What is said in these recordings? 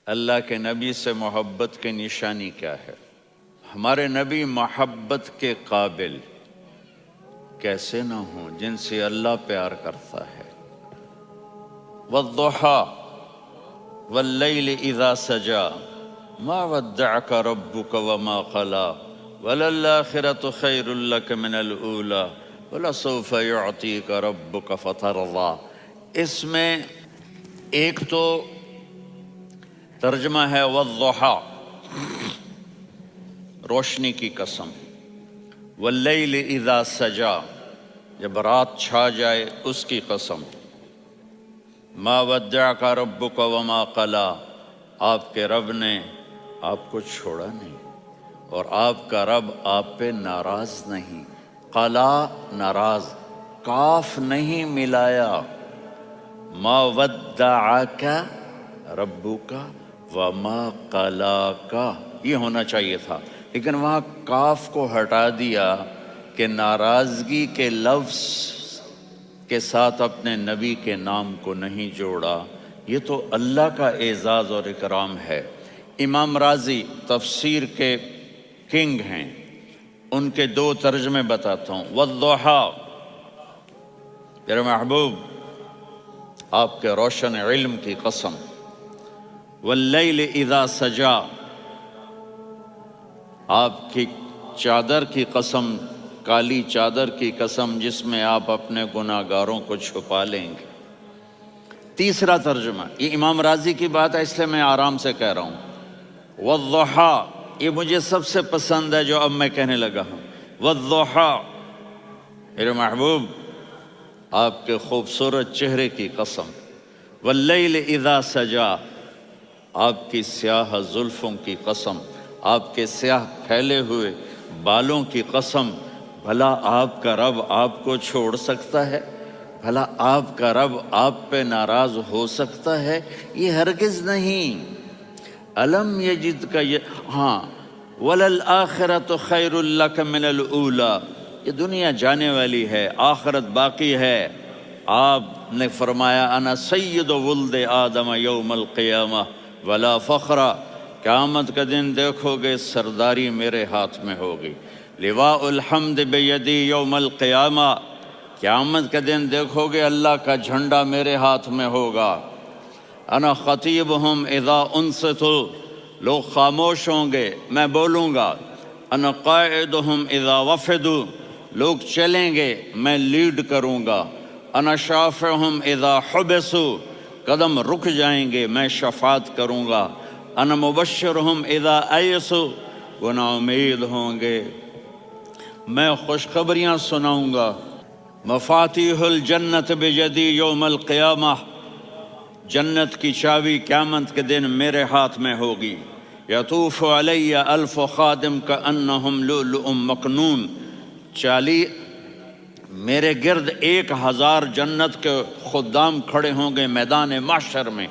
اللہ کے نبی سے محبت کی نشانی کیا ہے؟ ہمارے نبی محبت کے قابل کیسے نہ ہوں جن سے اللہ پیار کرتا ہے۔ والضحیٰ واللیل اذا سجا ما ودعک ربک وما قلی وللآخرۃ خیر لک من الاولی ولسوف یعطیک ربک فترضی۔ اس میں ایک تو ترجمہ ہے والضحیٰ، روشنی کی قسم، واللیل اذا سجا، جب رات چھا جائے اس کی قسم، ما ودعک ربک وما قلی، آپ کے رب نے آپ کو چھوڑا نہیں اور آپ کا رب آپ پہ ناراض نہیں۔ قلا ناراض، کاف نہیں ملایا، ما ودعک ربک وما قلاک یہ ہونا چاہیے تھا، لیکن وہاں کاف کو ہٹا دیا کہ ناراضگی کے لفظ کے ساتھ اپنے نبی کے نام کو نہیں جوڑا۔ یہ تو اللہ کا اعزاز اور اکرام ہے۔ امام راضی تفسیر کے کنگ ہیں، ان کے دو ترجمے بتاتا ہوں۔ والضحیٰ، میرے محبوب آپ کے روشن علم کی قسم، واللیل اذا سجا، آپ کی چادر کی قسم، کالی چادر کی قسم جس میں آپ اپنے گناہ گاروں کو چھپا لیں گے۔ تیسرا ترجمہ، یہ امام راضی کی بات ہے اس لیے میں آرام سے کہہ رہا ہوں۔ والضحیٰ، یہ مجھے سب سے پسند ہے جو اب میں کہنے لگا ہوں۔ والضحیٰ، میرے محبوب آپ کے خوبصورت چہرے کی قسم، واللیل اذا سجا، آپ کی سیاہ زلفوں کی قسم، آپ کے سیاہ پھیلے ہوئے بالوں کی قسم۔ بھلا آپ کا رب آپ کو چھوڑ سکتا ہے؟ بھلا آپ کا رب آپ پہ ناراض ہو سکتا ہے؟ یہ ہرگز نہیں۔ الم یجد کا ہاں، وللآخرۃ خیر لک من الاولی، یہ دنیا جانے والی ہے، آخرت باقی ہے۔ آپ نے فرمایا انا سید ولد آدم یوم القیامہ ولا فخر، قیامت کا دن دیکھو گے سرداری میرے ہاتھ میں ہوگی۔ لواء الحمد بیدی یوم القیامہ، قیامت کا دن دیکھو گے اللہ کا جھنڈا میرے ہاتھ میں ہوگا۔ انا خطیبہم اذا انصتوا، لوگ خاموش ہوں گے میں بولوں گا۔ انا قائدہم اذا وفدوا، لوگ چلیں گے میں لیڈ کروں گا۔ انا شافعہم اذا حبسوا، قدم رک جائیں گے میں شفاعت کروں گا۔ انا مبشرہم اذا ایسوا، وہ نا امید ہوں گے میں خوشخبریاں سناؤں گا۔ مفاتیح الجنت بیدی یوم القیامہ، جنت کی چابی قیامت کے دن میرے ہاتھ میں ہوگی۔ یطوف علی الف خادم کانہم لؤلؤ مکنون، میرے گرد 1000 جنت کے خدام کھڑے ہوں گے میدان محشر میں۔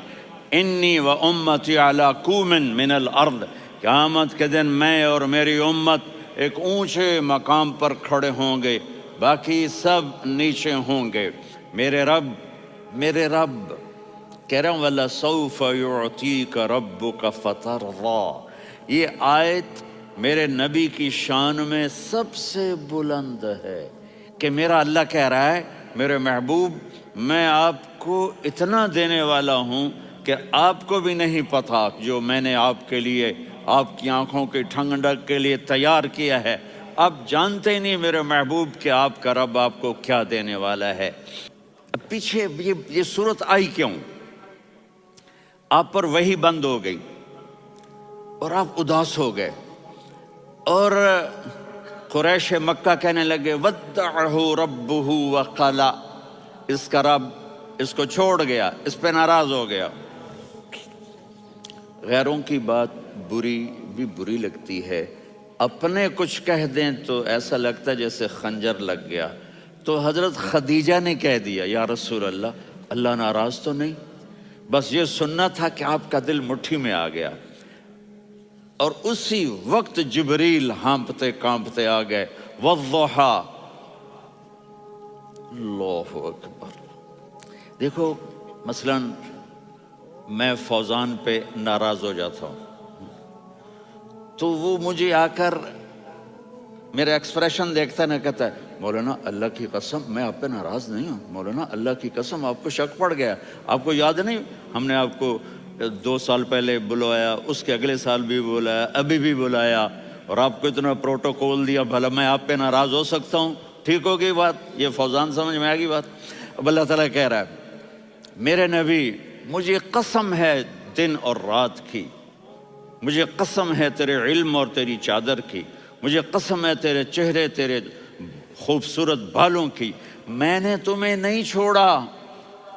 انی و امتی علی کومن من الارض، قیامت کے دن میں اور میری امت ایک اونچے مقام پر کھڑے ہوں گے، باقی سب نیچے ہوں گے۔ میرے رب کہہ رہا ہوں وَلَسَوْفَ يُعْطِيكَ رَبُّكَ فَتَرْضَىٰ، یہ آیت میرے نبی کی شان میں سب سے بلند ہے کہ میرا اللہ کہہ رہا ہے میرے محبوب میں آپ کو اتنا دینے والا ہوں کہ آپ کو بھی نہیں پتا جو میں نے آپ کے لیے، آپ کی آنکھوں کی ٹھنڈک کے لیے تیار کیا ہے۔ آپ جانتے ہی نہیں میرے محبوب کہ آپ کا رب آپ کو کیا دینے والا ہے۔ اب پیچھے یہ صورت آئی کیوں؟ آپ پر وحی بند ہو گئی اور آپ اداس ہو گئے، اور قریش مکہ کہنے لگے ودعہ ربہ وقلا، اس کا رب اس کو چھوڑ گیا، اس پہ ناراض ہو گیا۔ غیروں کی بات بری لگتی ہے، اپنے کچھ کہہ دیں تو ایسا لگتا ہے جیسے خنجر لگ گیا۔ تو حضرت خدیجہ نے کہہ دیا یا رسول اللہ ناراض تو نہیں؟ بس یہ سننا تھا کہ آپ کا دل مٹھی میں آ گیا۔ اور اسی وقت جبریل ہانپتے کانپتے آ گئے۔ والضحیٰ، اللہ اکبر۔ دیکھو مثلاً میں فوزان پہ ناراض ہو جاتا ہوں تو وہ مجھے آ کر میرا ایکسپریشن دیکھتا ہے نا، کہتا ہے مولانا اللہ کی قسم میں آپ پہ ناراض نہیں ہوں، مولانا اللہ کی قسم آپ کو شک پڑ گیا، آپ کو یاد نہیں ہم نے آپ کو 2 سال پہلے بلوایا، اس کے اگلے سال بھی بلایا، ابھی بھی بلایا، اور آپ کو اتنا پروٹوکول دیا، بھلا میں آپ پہ ناراض ہو سکتا ہوں؟ ٹھیک ہو گئی بات؟ یہ فوزان سمجھ میں آ گئی بات؟ اب اللہ تعالیٰ کہہ رہا ہے میرے نبی مجھے قسم ہے دن اور رات کی، مجھے قسم ہے تیرے علم اور تیری چادر کی، مجھے قسم ہے تیرے چہرے، تیرے خوبصورت بالوں کی، میں نے تمہیں نہیں چھوڑا۔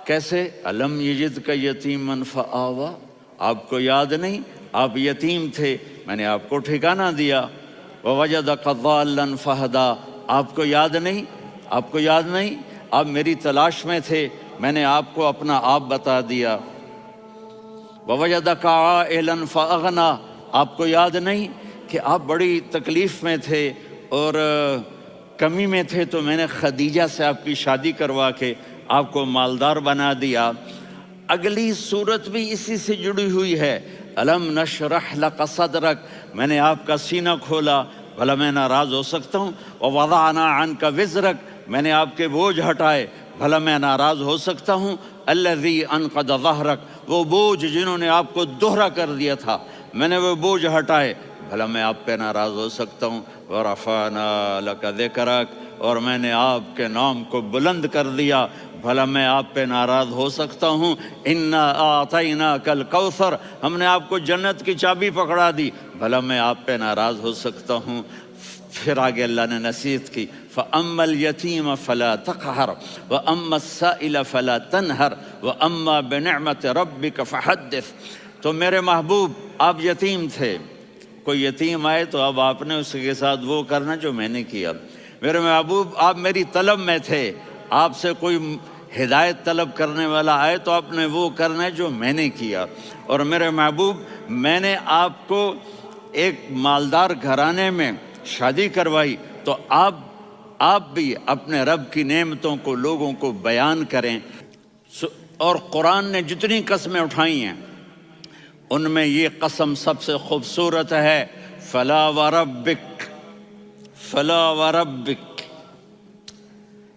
کیسے؟ الم یجد کا یتیمن فآوا، آپ کو یاد نہیں آپ یتیم تھے، میں نے آپ کو ٹھکانہ دیا۔ ووجدک ضالا فہدا، آپ کو یاد نہیں، آپ کو یاد نہیں آپ میری تلاش میں تھے، میں نے آپ کو اپنا آپ بتا دیا۔ ووجدک عائلا فاغنا، آپ کو یاد نہیں کہ آپ بڑی تکلیف میں تھے اور کمی میں تھے، تو میں نے خدیجہ سے آپ کی شادی کروا کے آپ کو مالدار بنا دیا۔ اگلی صورت بھی اسی سے جڑی ہوئی ہے، الم نشرح لک صدرک، میں نے آپ کا سینہ کھولا، بھلا میں ناراض ہو سکتا ہوں؟ ووضعنا عنک وزرک، میں نے آپ کے بوجھ ہٹائے، بھلا میں ناراض ہو سکتا ہوں؟ الذی انقض ظہرک، وہ بوجھ جنہوں نے آپ کو دوہرا کر دیا تھا، میں نے وہ بوجھ ہٹائے، بھلا میں آپ پہ ناراض ہو سکتا ہوں؟ ورفعنا لک ذکرک، اور میں نے آپ کے نام کو بلند کر دیا، بھلا میں آپ پہ ناراض ہو سکتا ہوں؟ انا اعطیناک الکوثر، ہم نے آپ کو جنت کی چابی پکڑا دی، بھلا میں آپ پہ ناراض ہو سکتا ہوں؟ پھر آگے اللہ نے نصیحت کی، فَأَمَّا الْيَتِيمَ فَلَا تَقْهَرْ وَأَمَّا السَّائِلَ فَلَا تَنْهَرْ وَأَمَّا بِنِعْمَةِ رَبِّكَ فَحَدِّثْ۔ تو میرے محبوب آپ یتیم تھے، کوئی یتیم آئے تو اب آپ نے اس کے ساتھ وہ کرنا جو میں نے کیا۔ میرے محبوب آپ میری طلب میں تھے، آپ سے کوئی ہدایت طلب کرنے والا آئے تو آپ نے وہ کرنا ہے جو میں نے کیا۔ اور میرے محبوب میں نے آپ کو ایک مالدار گھرانے میں شادی کروائی، تو آپ بھی اپنے رب کی نعمتوں کو لوگوں کو بیان کریں۔ اور قرآن نے جتنی قسمیں اٹھائی ہیں ان میں یہ قسم سب سے خوبصورت ہے، فلا وربک، فلا وربک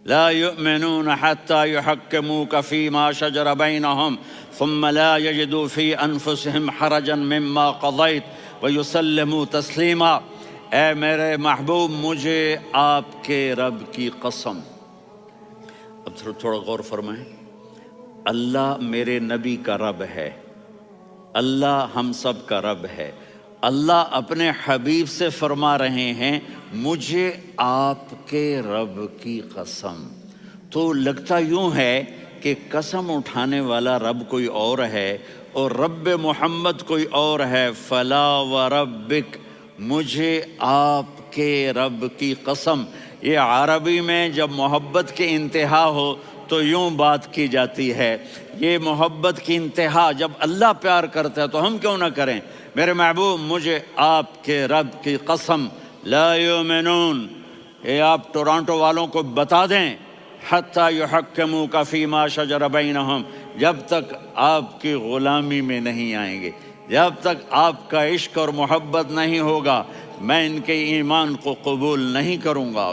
لا يؤمنون حتى يحكموك فيما شجر بينهم ثم لا يجدوا في انفسهم حرجا مما قضيت ويسلموا تسلیما۔ اے میرے محبوب مجھے آپ کے رب کی قسم، اب تھوڑا غور فرمائیں، اللہ میرے نبی کا رب ہے، اللہ ہم سب کا رب ہے، اللہ اپنے حبیب سے فرما رہے ہیں مجھے آپ کے رب کی قسم۔ تو لگتا یوں ہے کہ قسم اٹھانے والا رب کوئی اور ہے اور رب محمد کوئی اور ہے۔ فلا وربک، مجھے آپ کے رب کی قسم۔ یہ عربی میں جب محبت کی انتہا ہو تو یوں بات کی جاتی ہے، یہ محبت کی انتہا جب اللہ پیار کرتا ہے تو ہم کیوں نہ کریں؟ میرے محبوب مجھے آپ کے رب کی قسم، لا یؤمنون، یہ آپ ٹورانٹو والوں کو بتا دیں، حتی یحکموک فیما شجر بینہم، جب تک آپ کی غلامی میں نہیں آئیں گے، جب تک آپ کا عشق اور محبت نہیں ہوگا، میں ان کے ایمان کو قبول نہیں کروں گا۔